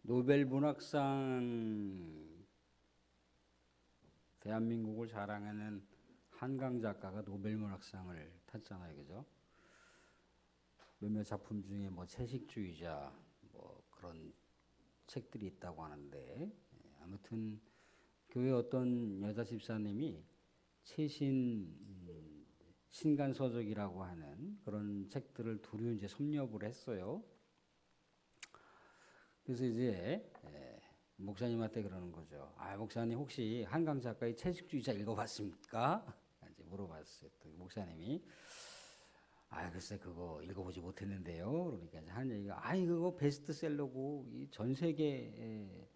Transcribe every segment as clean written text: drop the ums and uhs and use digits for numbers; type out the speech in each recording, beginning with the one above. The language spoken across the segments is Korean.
노벨 문학상 대한민국을 자랑하는 한강 작가가 노벨 문학상을 탔잖아요, 그죠? 몇몇 작품 중에 뭐 채식주의자 뭐 그런 책들이 있다고 하는데 아무튼 교회 어떤 여자 집사님이 최신 신간서적이라고 하는 그런 책들을 두루 이제 섭렵을 했어요. 그래서 이제 목사님한테 그러는 거죠. 아, 목사님 혹시 한강 작가의 채식주의자 읽어봤습니까? 이제 물어봤어요. 또 목사님이 아, 글쎄 그거 읽어보지 못했는데요. 그러니까 이제 한 얘기가 아이 그거 베스트셀러고 전 세계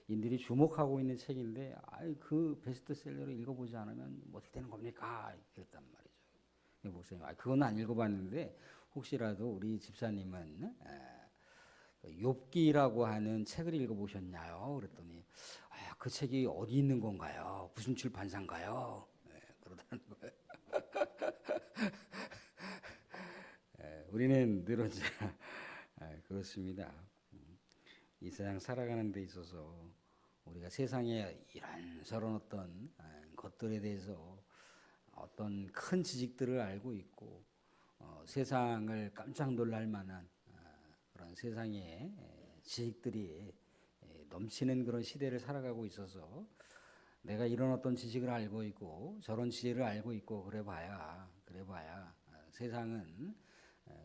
인들이 주목하고 있는 책인데 아이 그 베스트셀러를 읽어보지 않으면 뭐 어떻게 되는 겁니까? 그랬단 말이죠. 목사님, 아 그건 안 읽어봤는데 혹시라도 우리 집사님은 욥기라고 하는 책을 읽어보셨냐요? 그랬더니 아, 그 책이 어디 있는 건가요? 무슨 출판사인가요? 그러다는 거예요. 우리는 늘 언제 그렇습니다. 이 세상 살아가는 데 있어서 우리가 세상에 이런저런 어떤 것들에 대해서 어떤 큰 지식들을 알고 있고 세상을 깜짝 놀랄 만한 그런 세상에 지식들이 넘치는 그런 시대를 살아가고 있어서 내가 이런 어떤 지식을 알고 있고 저런 지혜를 알고 있고 그래봐야 세상은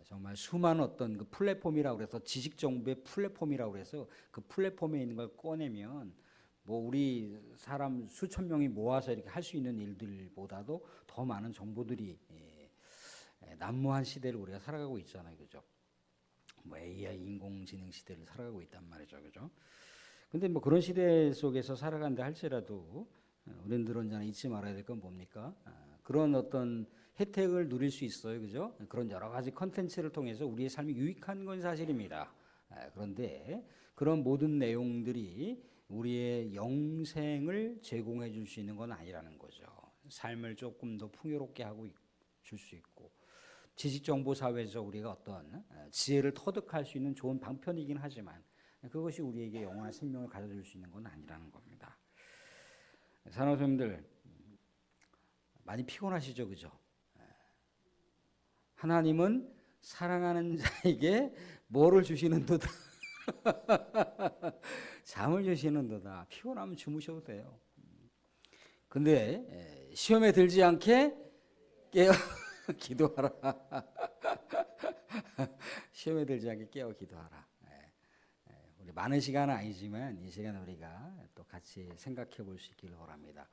정말 수많은 어떤 그 플랫폼이라고 그래서 지식 정보의 플랫폼이라고 그래서 그 플랫폼에 있는 걸 꺼내면 뭐 우리 사람 수천 명이 모아서 이렇게 할 수 있는 일들보다도 더 많은 정보들이 난무한 시대를 우리가 살아가고 있잖아요, 그죠? 뭐 AI 인공지능 시대를 살아가고 있단 말이죠, 그죠? 근데 뭐 그런 시대 속에서 살아간다 할지라도 우리들 언제나 잊지 말아야 될 건 뭡니까? 그런 어떤 혜택을 누릴 수 있어요, 그죠? 그런 여러 가지 컨텐츠를 통해서 우리의 삶이 유익한 건 사실입니다. 그런데 그런 모든 내용들이 우리의 영생을 제공해 줄 수 있는 건 아니라는 거죠. 삶을 조금 더 풍요롭게 하고 줄 수 있고 지식정보 사회에서 우리가 어떤 지혜를 터득할 수 있는 좋은 방편이긴 하지만 그것이 우리에게 영원한 생명을 가져줄 수 있는 건 아니라는 겁니다. 산업생들 많이 피곤하시죠, 그죠? 하나님은 사랑하는 자에게 뭐를 주시는도다. 잠을 주시는도다. 피곤하면 주무셔도 돼요. 근데 시험에 들지 않게 깨어 기도하라. 시험에 들지 않게 깨어 기도하라. 우리 많은 시간은 아니지만 이 시간 우리가 또 같이 생각해 볼 수 있기를 바랍니다.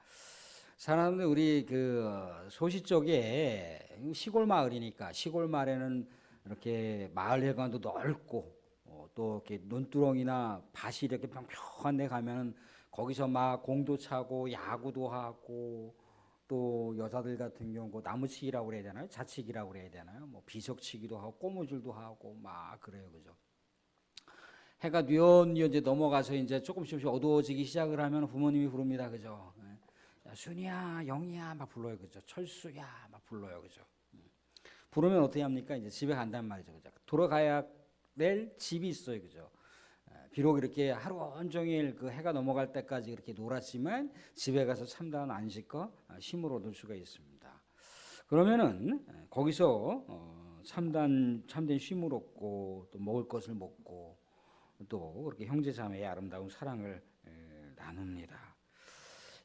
사람들 우리 그 소시 쪽에 시골 마을이니까 시골 마을에는 이렇게 마을 회관도 넓고 또 이렇게 논두렁이나 밭이 이렇게 평평한 데 가면은 거기서 막 공도 차고 야구도 하고 또 여자들 같은 경우 그 나무치기라고 그래야 되나요? 자치기라고 그래야 되나요? 뭐 비석치기도 하고 꼬무줄도 하고 막 그래요, 그죠? 해가 뉘엿뉘엿 이제 넘어가서 이제 조금씩 어두워지기 시작을 하면 부모님이 부릅니다, 그죠? 야, 순이야, 영이야, 막 불러요, 그죠? 철수야, 막 불러요, 그죠? 부르면 어떻게 합니까? 이제 집에 간단 말이죠, 그죠? 돌아가야 될 집이 있어요, 그죠? 비록 이렇게 하루 온종일 그 해가 넘어갈 때까지 이렇게 놀았지만 집에 가서 참다운 안식과 쉼을 얻을 수가 있습니다. 그러면은 거기서 참된 쉼을 얻고 또 먹을 것을 먹고 또 그렇게 형제 자매의 아름다운 사랑을 나눕니다.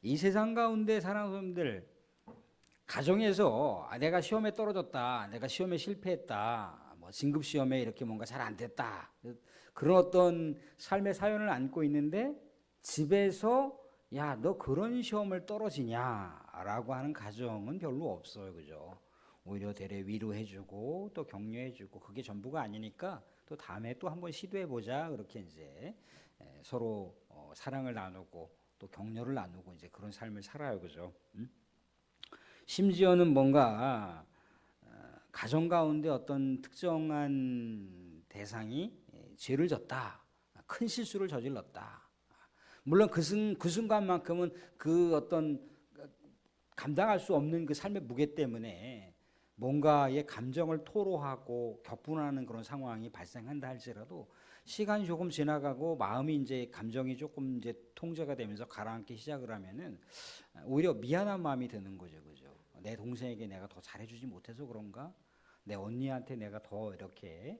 이 세상 가운데 사랑하는 사람들 가정에서 내가 시험에 떨어졌다, 내가 시험에 실패했다, 뭐 진급 시험에 이렇게 뭔가 잘 안 됐다 그런 어떤 삶의 사연을 안고 있는데 집에서 야, 너 그런 시험을 떨어지냐라고 하는 가정은 별로 없어요, 그죠? 오히려 되레 위로해주고 또 격려해주고 그게 전부가 아니니까 또 다음에 또 한번 시도해보자 그렇게 이제 서로 사랑을 나누고 또 격려를 나누고 이제 그런 삶을 살아요, 그죠? 심지어는 뭔가 가정 가운데 어떤 특정한 대상이 죄를 졌다, 큰 실수를 저질렀다. 물론 그 순간만큼은 그 어떤 감당할 수 없는 그 삶의 무게 때문에 뭔가의 감정을 토로하고 격분하는 그런 상황이 발생한다 할지라도 시간이 조금 지나가고 마음이 이제 감정이 조금 이제 통제가 되면서 가라앉기 시작을 하면은 오히려 미안한 마음이 드는 거죠, 그죠? 내 동생에게 내가 더 잘해주지 못해서 그런가? 내 언니한테 내가 더 이렇게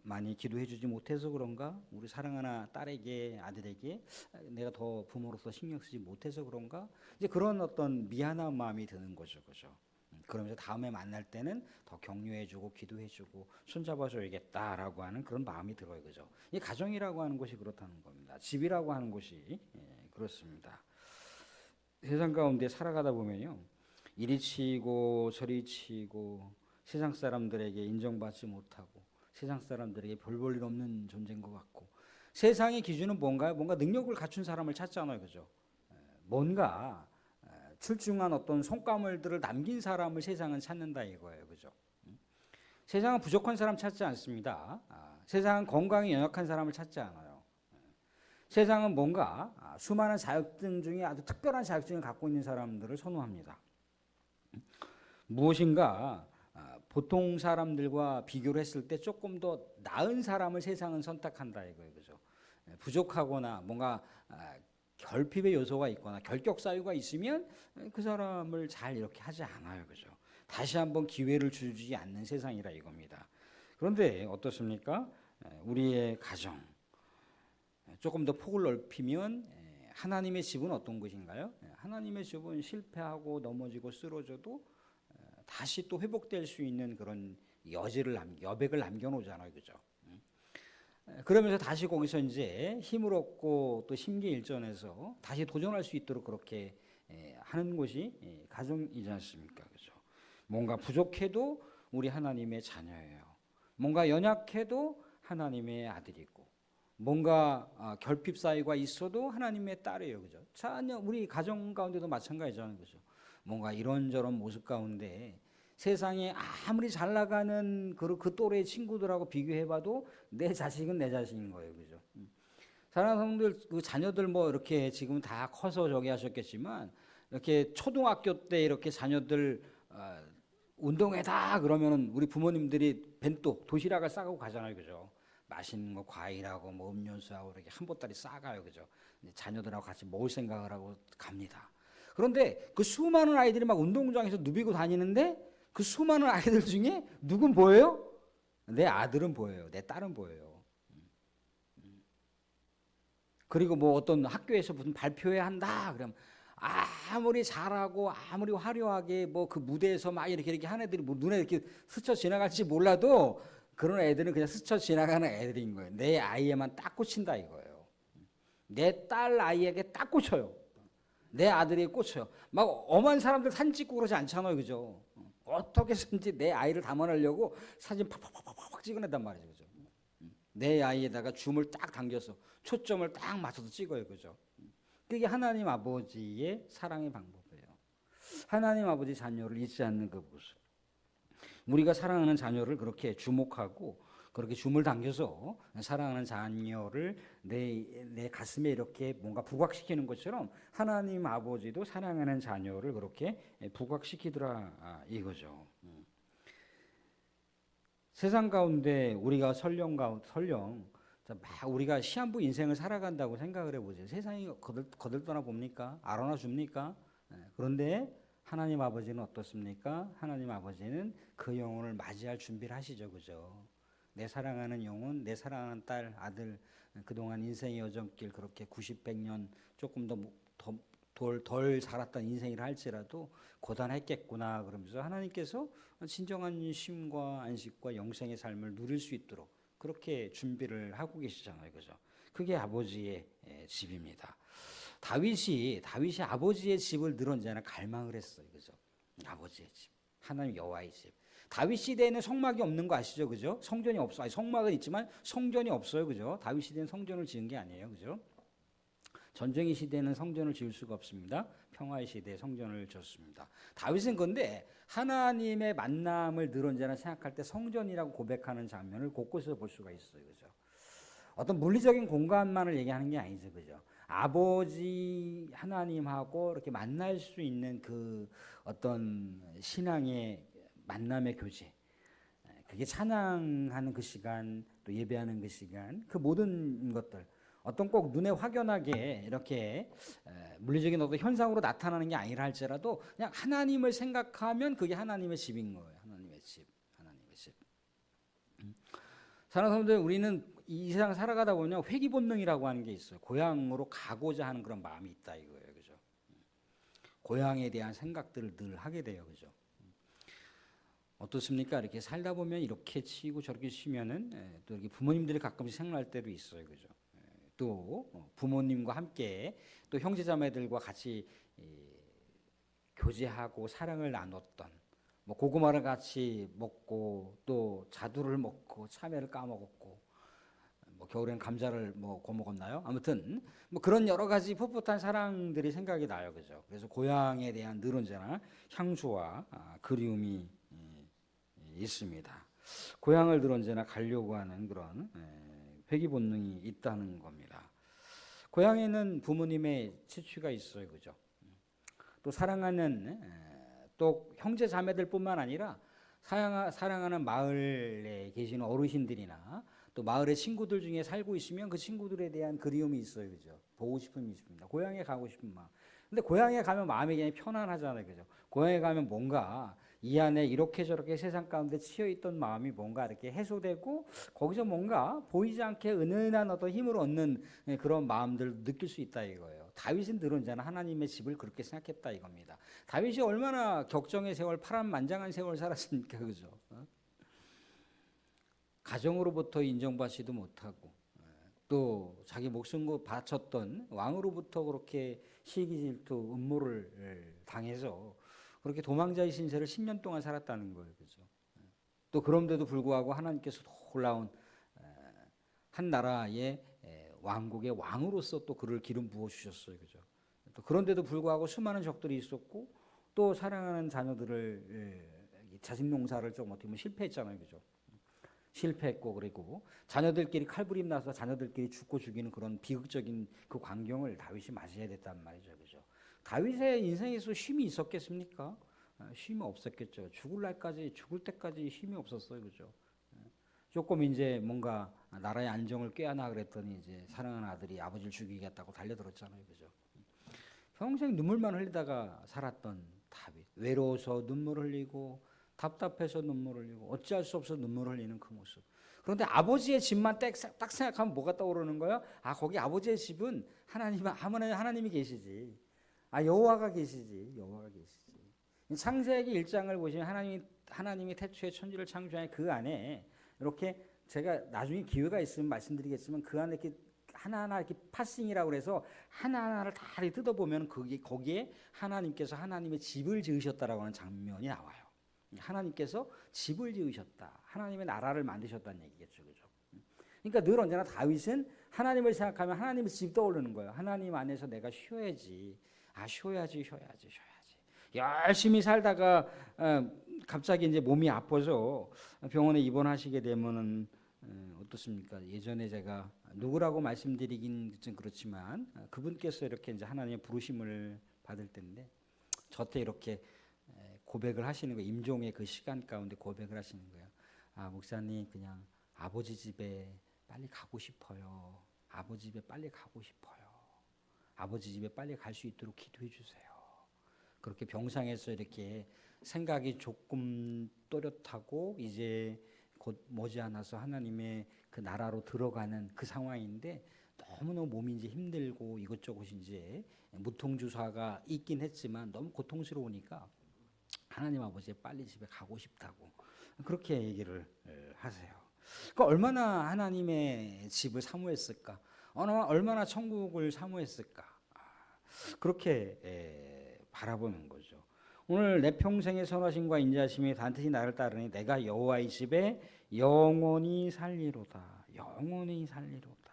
많이 기도해주지 못해서 그런가? 우리 사랑하는 딸에게 아들에게 내가 더 부모로서 신경 쓰지 못해서 그런가? 이제 그런 어떤 미안한 마음이 드는 거죠, 그죠? 그러면서 다음에 만날 때는 더 격려해주고 기도해주고 손잡아줘야겠다라고 하는 그런 마음이 들어요, 그죠? 이 가정이라고 하는 것이 그렇다는 겁니다. 집이라고 하는 것이 그렇습니다. 세상 가운데 살아가다 보면요, 이리 치고 저리 치고 세상 사람들에게 인정받지 못하고 세상 사람들에게 별 볼 일 없는 존재인 것 같고 세상의 기준은 뭔가요? 뭔가 능력을 갖춘 사람을 찾잖아요, 그죠? 뭔가 출중한 어떤 성과물들을 남긴 사람을 세상은 찾는다 이거예요, 그죠? 세상은 부족한 사람 찾지 않습니다. 세상은 건강이 연약한 사람을 찾지 않아요. 세상은 뭔가 수많은 자격증 중에 아주 특별한 자격증을 갖고 있는 사람들을 선호합니다. 무엇인가 보통 사람들과 비교를 했을 때 조금 더 나은 사람을 세상은 선택한다 이거예요, 그죠? 부족하거나 뭔가 결핍의 요소가 있거나 결격 사유가 있으면 그 사람을 잘 이렇게 하지 않아요, 그죠? 다시 한번 기회를 주지 않는 세상이라 이겁니다. 그런데 어떻습니까? 우리의 가정 조금 더 폭을 넓히면 하나님의 집은 어떤 것인가요? 하나님의 집은 실패하고 넘어지고 쓰러져도 다시 또 회복될 수 있는 그런 여백을 남겨놓잖아요, 그죠? 그러면서 다시 거기서 이제 힘을 얻고 또 심기일전해서 다시 도전할 수 있도록 그렇게 하는 것이 가정이지 않습니까, 그죠? 뭔가 부족해도 우리 하나님의 자녀예요. 뭔가 연약해도 하나님의 아들이고, 뭔가 결핍 사유가 있어도 하나님의 딸이에요, 그죠? 자녀 우리 가정 가운데도 마찬가지잖아요, 그죠? 뭔가 이런저런 모습 가운데 세상에 아무리 잘 나가는 그 또래 친구들하고 비교해봐도 내 자식은 내 자식인 거예요, 그죠? 사랑하는 성도들, 그 자녀들 뭐 이렇게 지금 다 커서 저기 하셨겠지만 이렇게 초등학교 때 이렇게 자녀들 운동회다 그러면은 우리 부모님들이 벤또 도시락을 싸고 가잖아요, 그죠? 맛있는 거 과일하고 뭐 음료수하고 이렇게 한 보따리 싸가요, 그죠? 자녀들하고 같이 먹을 생각을 하고 갑니다. 그런데 그 수많은 아이들이 막 운동장에서 누비고 다니는데 그 수많은 아이들 중에 누군 보여요? 내 아들은 보여요. 내 딸은 보여요. 그리고 뭐 어떤 학교에서 무슨 발표해야 한다 그러면 아무리 잘하고 아무리 화려하게 뭐 그 무대에서 막 이렇게 하는 애들이 뭐 눈에 이렇게 스쳐 지나갈지 몰라도 그런 애들은 그냥 스쳐 지나가는 애들인 거예요. 내 아이에만 딱 꽂힌다 이거예요. 내 딸 아이에게 딱 꽂혀요. 내 아들에게 꽂혀요. 막 엄한 사람들 사진 찍고 그러지 않잖아요, 그죠? 어떻게 해서든지 내 아이를 담아내려고 사진 팍팍팍팍 찍어낸단 말이죠, 그죠? 내 아이에다가 줌을 딱 당겨서 초점을 딱 맞춰서 찍어요, 그죠? 그게 하나님 아버지의 사랑의 방법이에요. 하나님 아버지 자녀를 잊지 않는 그 모습. 우리가 사랑하는 자녀를 그렇게 주목하고 그렇게 줌을 당겨서 사랑하는 자녀를 내 가슴에 이렇게 뭔가 부각시키는 것처럼 하나님 아버지도 사랑하는 자녀를 그렇게 부각시키더라 이거죠. 세상 가운데 우리가 설령 막 우리가 시한부 인생을 살아간다고 생각을 해보세요. 세상이 거들떠나 봅니까? 알아나 줍니까? 그런데 하나님 아버지는 어떻습니까? 하나님 아버지는 그 영혼을 맞이할 준비를 하시죠, 그죠? 내 사랑하는 영혼, 내 사랑하는 딸, 아들, 그동안 인생의 여정길 그렇게 90, 100년 조금 덜 살았던 인생이라 할지라도 고단했겠구나 그러면서 하나님께서 진정한 쉼과 안식과 영생의 삶을 누릴 수 있도록 그렇게 준비를 하고 계시잖아요, 그죠? 그게 아버지의 집입니다. 다윗이 아버지의 집을 늘 언제나 갈망을 했어요, 그죠? 아버지의 집, 하나님 여호와의 집. 다윗 시대에는 성막이 없는 거 아시죠, 그죠? 성전이 없어. 아니, 성막은 있지만 성전이 없어요, 그죠? 다윗 시대는 성전을 지은 게 아니에요, 그죠? 전쟁의 시대는 성전을 지을 수가 없습니다. 평화의 시대에 성전을 지었습니다. 다윗은 근데 하나님의 만남을 늘 언제나 생각할 때 성전이라고 고백하는 장면을 곳곳에서 볼 수가 있어요, 그죠? 어떤 물리적인 공간만을 얘기하는 게 아니죠, 그죠? 아버지 하나님하고 이렇게 만날 수 있는 그 어떤 신앙의 만남의 교제, 그게 찬양하는 그 시간, 또 예배하는 그 시간, 그 모든 것들 어떤 꼭 눈에 확연하게 이렇게 물리적인 어떤 현상으로 나타나는 게 아니라 할지라도 그냥 하나님을 생각하면 그게 하나님의 집인 거예요. 하나님의 집, 하나님의 집. 사랑하는 사람들, 우리는 이 세상 살아가다 보면 회귀 본능이라고 하는 게 있어요. 고향으로 가고자 하는 그런 마음이 있다 이거예요, 그죠? 고향에 대한 생각들을 늘 하게 돼요, 그죠? 어떻습니까? 이렇게 살다 보면 이렇게 치고 저렇게 치면은 또 이렇게 부모님들이 가끔씩 생각날 때도 있어요, 그죠? 또 부모님과 함께 또 형제자매들과 같이 교제하고 사랑을 나눴던 뭐 고구마를 같이 먹고 또 자두를 먹고 참외를 까먹었고 뭐 겨울엔 감자를 뭐 구워 먹었나요? 아무튼 뭐 그런 여러 가지 풋풋한 사랑들이 생각이 나요, 그죠? 그래서 고향에 대한 늘 언제나 향수와 그리움이 있습니다. 고향을 늘 언제나 가려고 하는 그런 회귀 본능이 있다는 겁니다. 고향에는 부모님의 채취가 있어요, 그죠? 또 사랑하는 또 형제 자매들뿐만 아니라 사랑하는 마을에 계시는 어르신들이나 또 마을의 친구들 중에 살고 있으면 그 친구들에 대한 그리움이 있어요, 그죠? 보고 싶음이 있습니다. 고향에 가고 싶은 마음. 근데 고향에 가면 마음이 그냥 편안하잖아요, 그죠? 고향에 가면 뭔가 이 안에 이렇게 저렇게 세상 가운데 치여 있던 마음이 뭔가 이렇게 해소되고 거기서 뭔가 보이지 않게 은은한 어떤 힘을 얻는 그런 마음들을 느낄 수 있다 이거예요. 다윗은 늘 언제나 하나님의 집을 그렇게 생각했다 이겁니다. 다윗이 얼마나 격정의 세월, 파란만장한 세월 살았습니까, 그죠? 가정으로부터 인정받지도 못하고 또 자기 목숨 바쳤던 왕으로부터 그렇게 시기 질투 음모를 당해서 그렇게 도망자의 신세를 10년 동안 살았다는 거예요, 그죠? 또 그런데도 불구하고 하나님께서 놀라운 한 나라의 왕국의 왕으로서 또 그를 기름 부어 주셨어요, 그죠? 또 그런데도 불구하고 수많은 적들이 있었고 또 사랑하는 자녀들을 자식 농사를 좀 어떻게 보면 실패했잖아요, 그죠? 실패했고 그리고 자녀들끼리 칼부림 나서 자녀들끼리 죽고 죽이는 그런 비극적인 그 광경을 다윗이 맞이해야 됐단 말이죠, 그죠? 다윗의 인생에서 쉼이 있었겠습니까? 쉼이 없었겠죠. 죽을 때까지 쉼이 없었어요, 그죠? 조금 이제 뭔가 나라의 안정을 꾀하나 그랬더니 이제 사랑하는 아들이 아버지를 죽이겠다고 달려들었잖아요, 그죠? 평생 눈물만 흘리다가 살았던 다윗. 외로워서 눈물 흘리고 답답해서 눈물 흘리고 어찌할 수 없어 눈물 흘리는 그 모습. 그런데 아버지의 집만 딱 생각하면 뭐가 떠오르는 거예요? 아, 거기 아버지의 집은 하나님이 계시지. 아, 여호와가 계시지. 여호와가 계시지. 창세기 1장을 보시면 하나님이 태초에 천지를 창조한 그 안에 이렇게 제가 나중에 기회가 있으면 말씀드리겠지만 그 안에 이렇게 하나하나 이렇게 파싱이라고 그래서 하나하나를 다 뜯어보면 거기에 하나님께서 하나님의 집을 지으셨다라고 하는 장면이 나와요. 하나님께서 집을 지으셨다. 하나님의 나라를 만드셨다는 얘기겠죠, 그죠? 그러니까 늘 언제나 다윗은 하나님을 생각하면 하나님의 집 떠오르는 거예요. 하나님 안에서 내가 쉬어야지. 쉬어야지. 열심히 살다가 갑자기 이제 몸이 아파서 병원에 입원하시게 되면은 어떻습니까? 예전에 제가 누구라고 말씀드리긴 좀 그렇지만 그분께서 이렇게 이제 하나님의 부르심을 받을 때인데 저한테 이렇게 고백을 하시는 거예요. 임종의 그 시간 가운데 고백을 하시는 거예요. 목사님 그냥 아버지 집에 빨리 가고 싶어요. 아버지 집에 빨리 가고 싶어요. 아버지 집에 빨리 갈 수 있도록 기도해 주세요. 그렇게 병상에서 이렇게 생각이 조금 또렷하고 이제 곧 머지않아서 하나님의 그 나라로 들어가는 그 상황인데 너무너무 몸이 이제 힘들고 이것저것 이제 무통주사가 있긴 했지만 너무 고통스러우니까 하나님 아버지의 빨리 집에 가고 싶다고 그렇게 얘기를 하세요. 그러니까 얼마나 하나님의 집을 사모했을까? 얼마나 천국을 사모했을까? 그렇게 바라보는 거죠. 오늘 내 평생의 선하심과 인자하심이 반드시 나를 따르니 내가 여호와의 집에 영원히 살리로다. 영원히 살리로다.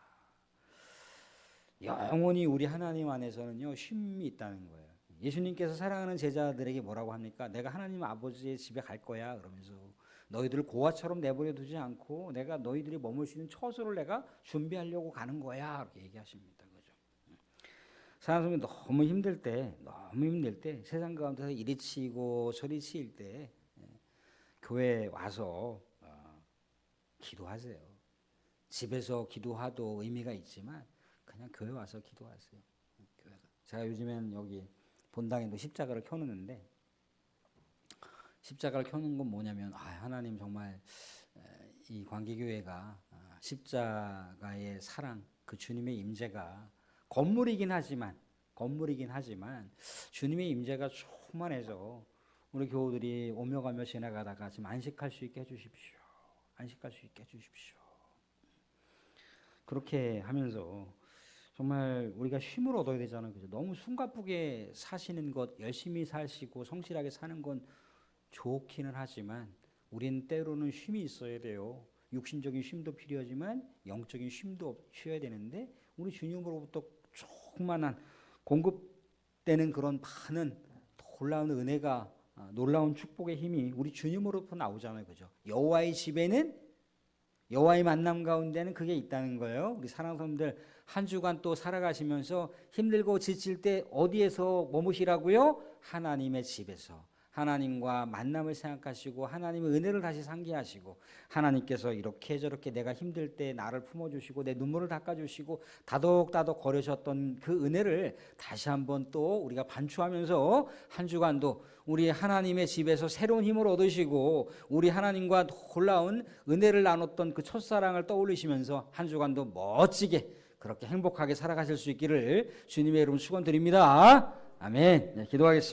영원히 우리 하나님 안에서는요 쉼이 있다는 거예요. 예수님께서 사랑하는 제자들에게 뭐라고 합니까? 내가 하나님 아버지의 집에 갈 거야 그러면서 너희들을 고아처럼 내버려 두지 않고 내가 너희들이 머물 수 있는 처소를 내가 준비하려고 가는 거야 이렇게 얘기하십니다. 그죠? 사람이 너무 힘들 때 세상 가운데서 이리 치고 저리 치일 때 교회 와서 기도하세요. 집에서 기도하도 의미가 있지만 그냥 교회 와서 기도하세요. 교회. 제가 요즘엔 여기 본당에도 십자가를 켜놓는데 십자가를 켜는 건 뭐냐면 하나님 정말 이 광기교회가 십자가의 사랑 그 주님의 임재가 건물이긴 하지만 주님의 임재가 충만해서 우리 교우들이 오며 가며 지나가다가 지금 안식할 수 있게 해주십시오. 안식할 수 있게 해주십시오. 그렇게 하면서 정말 우리가 쉼을 얻어야 되잖아요. 그죠? 너무 숨가쁘게 사시는 것, 열심히 사시고 성실하게 사는 건 좋기는 하지만 우린 때로는 쉼이 있어야 돼요. 육신적인 쉼도 필요하지만 영적인 쉼도 쉬어야 되는데 우리 주님으로부터 충만한 공급되는 그런 많은 놀라운 은혜가 놀라운 축복의 힘이 우리 주님으로부터 나오잖아요. 그죠? 여호와의 집에는 여호와의 만남 가운데는 그게 있다는 거예요. 우리 사랑하는 사람들 한 주간 또 살아가시면서 힘들고 지칠 때 어디에서 머무시라고요? 하나님의 집에서 하나님과 만남을 생각하시고 하나님의 은혜를 다시 상기하시고 하나님께서 이렇게 저렇게 내가 힘들 때 나를 품어주시고 내 눈물을 닦아주시고 다독다독 거리셨던 그 은혜를 다시 한번 또 우리가 반추하면서 한 주간도 우리 하나님의 집에서 새로운 힘을 얻으시고 우리 하나님과 놀라운 은혜를 나눴던 그 첫사랑을 떠올리시면서 한 주간도 멋지게 그렇게 행복하게 살아가실 수 있기를 주님의 이름 축원드립니다. 아멘. 네, 기도하겠습니다.